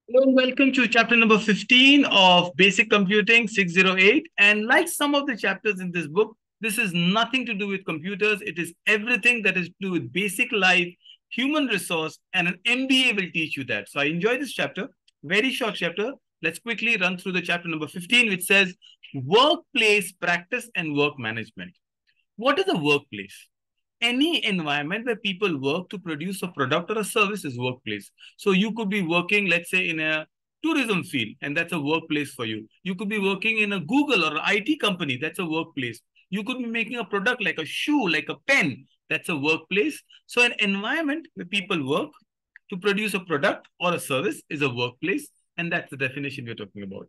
Hello and welcome to chapter number 15 of Basic Computing 608. And like some of the chapters in this book, this is nothing to do with computers. It is everything that is to do with basic life, human resource, and an MBA will teach you that. So I enjoy this chapter, very short chapter. Let's quickly run through the chapter number 15, which says workplace practice and work management. What is a workplace? Any environment where people work to produce a product or a service is workplace. So you could be working, let's say, in a tourism field, and that's a workplace for you. You could be working in a Google or an IT company, that's a workplace. You could be making a product like a shoe, like a pen, that's a workplace. So an environment where people work to produce a product or a service is a workplace, and that's the definition we're talking about.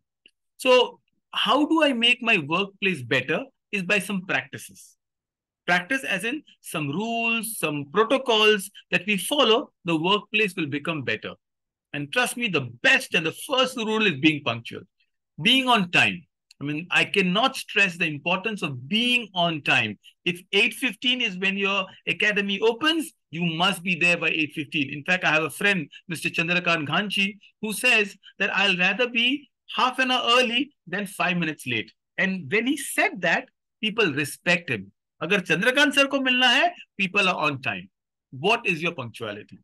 So how do I make my workplace better is by some practices. Practice as in some rules, some protocols that we follow, the workplace will become better. And trust me, the best and the first rule is being punctual, being on time. I mean, I cannot stress the importance of being on time. If 8:15 is when your academy opens, you must be there by 8:15. In fact, I have a friend, Mr. Chandrakant Ghanchi, who says that I'll rather be half an hour early than 5 minutes late. And when he said that, people respect him. अगर Chandrakant sir को मिलना है, people are on time. What is your punctuality?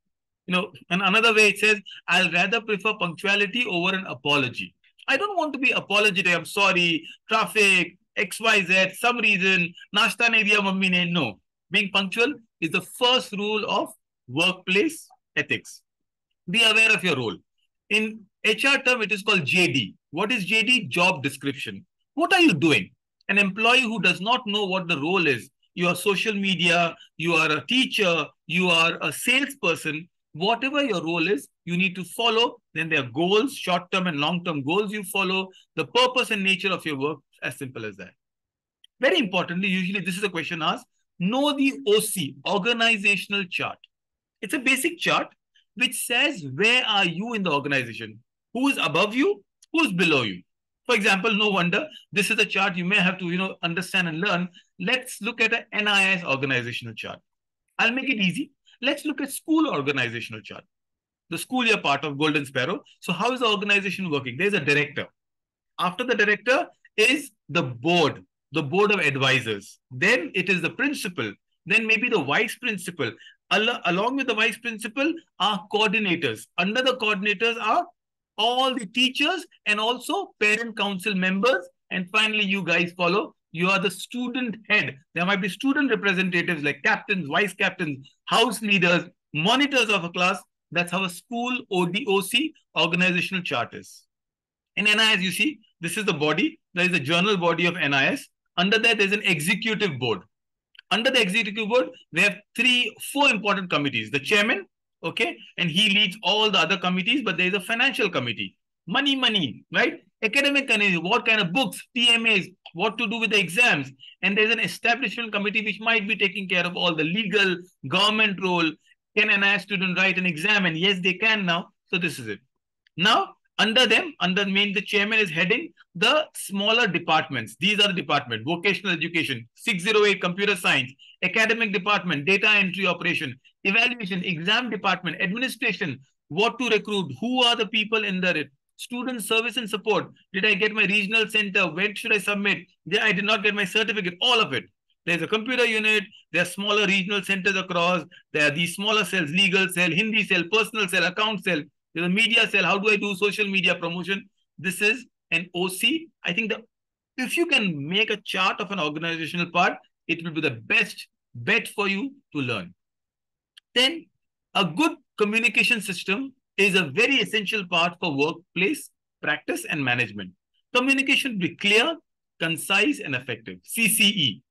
And another way it says, I'll rather prefer punctuality over an apology. I don't want to be apologetic. I'm sorry, traffic, XYZ, some reason, nashta nahi diya mummy ne. No. Being punctual is the first rule of workplace ethics. Be aware of your role. In HR term, it is called JD. What is JD? Job description. What are you doing? An employee who does not know what the role is, you are social media, you are a teacher, you are a salesperson, whatever your role is, you need to follow. Then there are goals, short-term and long-term goals you follow, the purpose and nature of your work, as simple as that. Very importantly, usually this is a question asked, know the OC, organizational chart. It's a basic chart which says where are you in the organization, who is above you, who is below you. For example, no wonder this is a chart you may have to understand and learn. Let's look at an NIS organizational chart. I'll make it easy. Let's look at school organizational chart. The school you're part of, Golden Sparrow. So how is the organization working? There's a director. After the director is the board of advisors. Then it is the principal. Then maybe the vice principal. Along with the vice principal are coordinators. Under the coordinators are all the teachers and also parent council members. And finally, you guys follow. You are the student head. There might be student representatives like captains, vice captains, house leaders, monitors of a class. That's how a school ODOC organizational chart is. In NIS, you see, this is the body. There is a journal body of NIS. Under that, there's an executive board. Under the executive board, we have four important committees. The chairman, okay, and he leads all the other committees, but there is a financial committee. Money, right? Academic committee, what kind of books, TMAs, what to do with the exams. And there's an establishment committee which might be taking care of all the legal, government role. Can an NIS student write an exam? And yes, they can now. So this is it. Now, under them, the chairman is heading the smaller departments. These are the department: vocational education, 608 computer science, academic department, data entry operation, evaluation, exam department, administration, what to recruit, who are the people in the student service and support. Did I get my regional center? When should I submit? I did not get my certificate, all of it. There's a computer unit, there are smaller regional centers across, there are these smaller cells, legal cell, Hindi cell, personal cell, account cell. There's a media cell. How do I do social media promotion? This is an OC. I think if you can make a chart of an organizational part, it will be the best bet for you to learn. Then a good communication system is a very essential part for workplace practice and management. Communication should be clear, concise, and effective. CCE.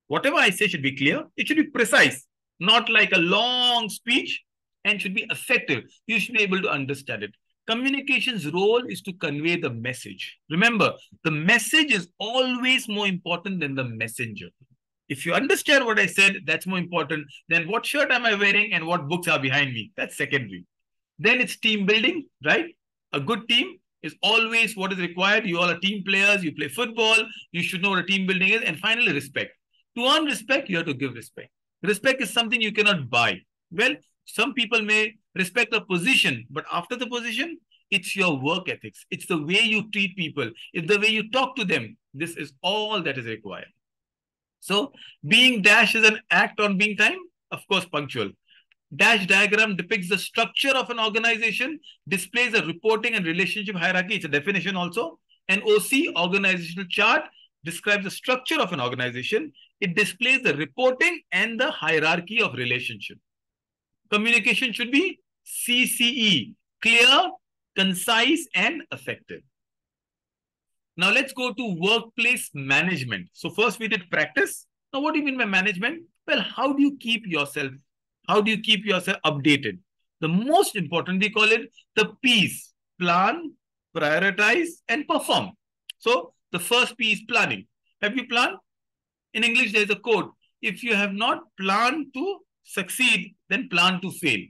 Whatever I say should be clear. It should be precise, not like a long speech, and should be effective. You should be able to understand it. Communication's role is to convey the message. Remember, the message is always more important than the messenger. If you understand what I said, that's more important than what shirt am I wearing and what books are behind me. That's secondary. Then it's team building, right? A good team is always what is required. You all are team players. You play football. You should know what a team building is. And finally, respect. To earn respect, you have to give respect. Respect is something you cannot buy. Well, some people may respect a position, but after the position, It's your work ethics. It's the way you treat people. It's the way you talk to them. This is all that is required. So being dash is an act on being time, of course, punctual. Dash diagram depicts the structure of an organization, displays a reporting and relationship hierarchy. It's a definition also. An OC, organizational chart, describes the structure of an organization. It displays the reporting and the hierarchy of relationship. Communication should be CCE, clear, concise, and effective. Now let's go to workplace management. So first we did practice. Now what do you mean by management? Well, how do you keep yourself updated? The most important, we call it the P's: plan, prioritize, and perform. So the first P is planning. Have you planned? In English, there's a quote: if you have not planned to succeed, then plan to fail.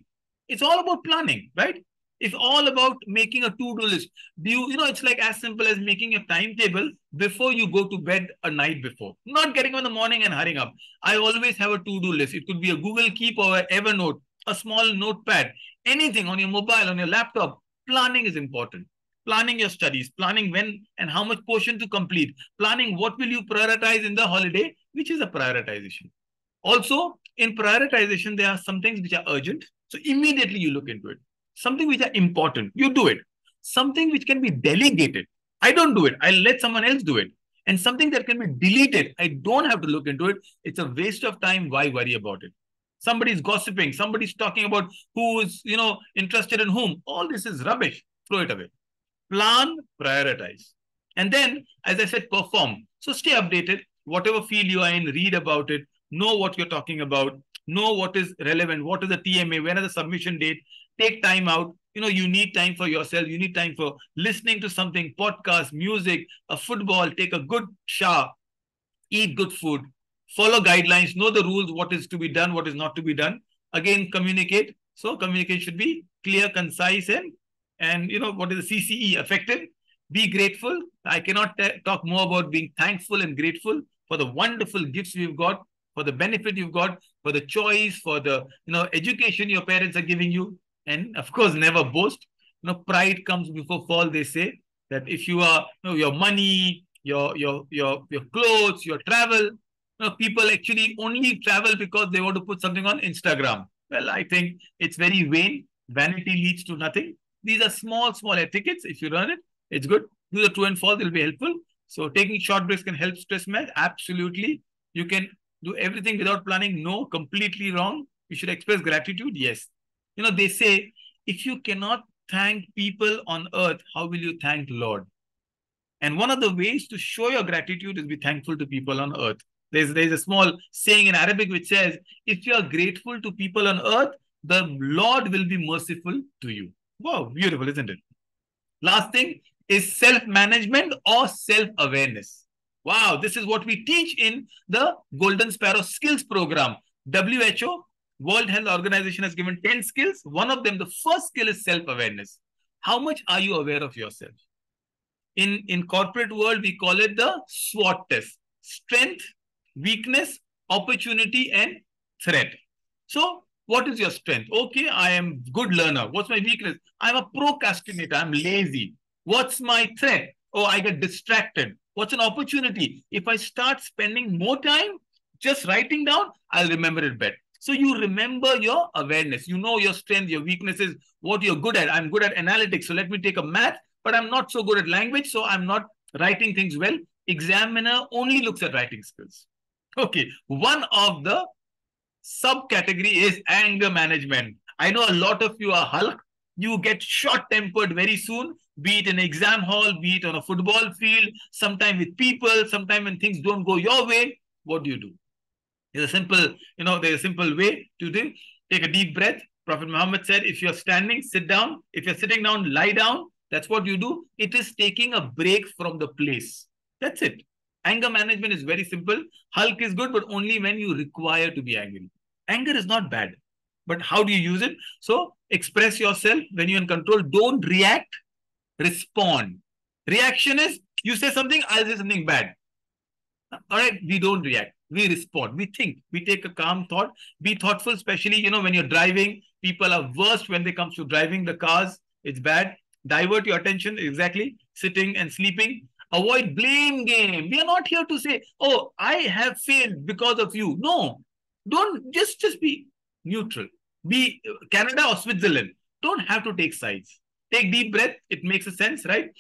It's all about planning, right? It's all about making a to-do list. It's like as simple as making a timetable before you go to bed a night before. Not getting up in the morning and hurrying up. I always have a to-do list. It could be a Google Keep or a Evernote, a small notepad, anything on your mobile, on your laptop. Planning is important. Planning your studies, planning when and how much portion to complete, planning what will you prioritize in the holiday, which is a prioritization. Also, in prioritization, there are some things which are urgent. So immediately you look into it. Something which are important, you do it. Something which can be delegated, I don't do it. I'll let someone else do it. And something that can be deleted, I don't have to look into it. It's a waste of time. Why worry about it? Somebody's gossiping. Somebody's talking about who's, interested in whom. All this is rubbish. Throw it away. Plan, prioritize. And then, as I said, perform. So stay updated. Whatever field you are in, read about it. Know what you're talking about. Know what is relevant. What is the TMA? When is the submission date? Take time out. You need time for yourself. You need time for listening to something, podcast, music, a football, take a good shower, eat good food, follow guidelines, know the rules, what is to be done, what is not to be done. Again, communicate. So communication should be clear, concise, and what is the CCE, effective. Be grateful. I cannot talk more about being thankful and grateful for the wonderful gifts we've got, for the benefit you've got, for the choice, for the education your parents are giving you. And of course, never boast. Pride comes before fall. They say that if you are, your money, your clothes, your travel, people actually only travel because they want to put something on Instagram. Well, I think it's very vain. Vanity leads to nothing. These are small etiquettes. If you learn it, it's good. Do the true and false. It will be helpful. So taking short breaks can help stress manage. Absolutely. You can do everything without planning. No, completely wrong. You should express gratitude. Yes. They say, if you cannot thank people on earth, how will you thank Lord? And one of the ways to show your gratitude is be thankful to people on earth. There's a small saying in Arabic which says, if you are grateful to people on earth, the Lord will be merciful to you. Wow, beautiful, isn't it? Last thing is self-management or self-awareness. Wow, this is what we teach in the Golden Sparrow Skills Program. WHO, World Health Organization, has given 10 skills. One of them, the first skill, is self-awareness. How much are you aware of yourself? In corporate world, we call it the SWOT test: strength, weakness, opportunity, and threat. So what is your strength? Okay, I am good learner. What's my weakness? I'm a procrastinator. I'm lazy. What's my threat? Oh, I get distracted. What's an opportunity? If I start spending more time just writing down, I'll remember it better. So you remember your awareness. You know your strength, your weaknesses, what you're good at. I'm good at analytics. So let me take a math, but I'm not so good at language. So I'm not writing things well. Examiner only looks at writing skills. Okay. One of the subcategory is anger management. I know a lot of you are Hulk. You get short-tempered very soon, be it in an exam hall, be it on a football field, sometime with people, sometime when things don't go your way. What do? There's a simple way to do. Take a deep breath. Prophet Muhammad said, if you're standing, sit down. If you're sitting down, lie down. That's what you do. It is taking a break from the place. That's it. Anger management is very simple. Hulk is good, but only when you require to be angry. Anger is not bad, but how do you use it? So express yourself when you're in control. Don't react, respond. Reaction is, you say something, I'll say something bad. All right, we don't react. We respond. We think. We take a calm thought. Be thoughtful, especially, when you're driving. People are worst when it comes to driving the cars. It's bad. Divert your attention, exactly, sitting and sleeping. Avoid blame game. We are not here to say, oh, I have failed because of you. No, don't just be neutral. Be Canada or Switzerland. Don't have to take sides. Take deep breath. It makes a sense, right?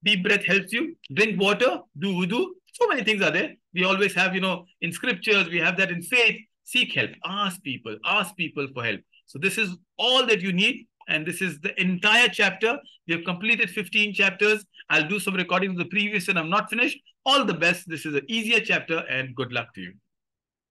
Deep breath helps you. Drink water. Do wudu. So many things are there. We always have, in scriptures, we have that in faith. Seek help. Ask people. Ask people for help. So this is all that you need. And this is the entire chapter. We have completed 15 chapters. I'll do some recording of the previous and I'm not finished. All the best. This is an easier chapter and good luck to you.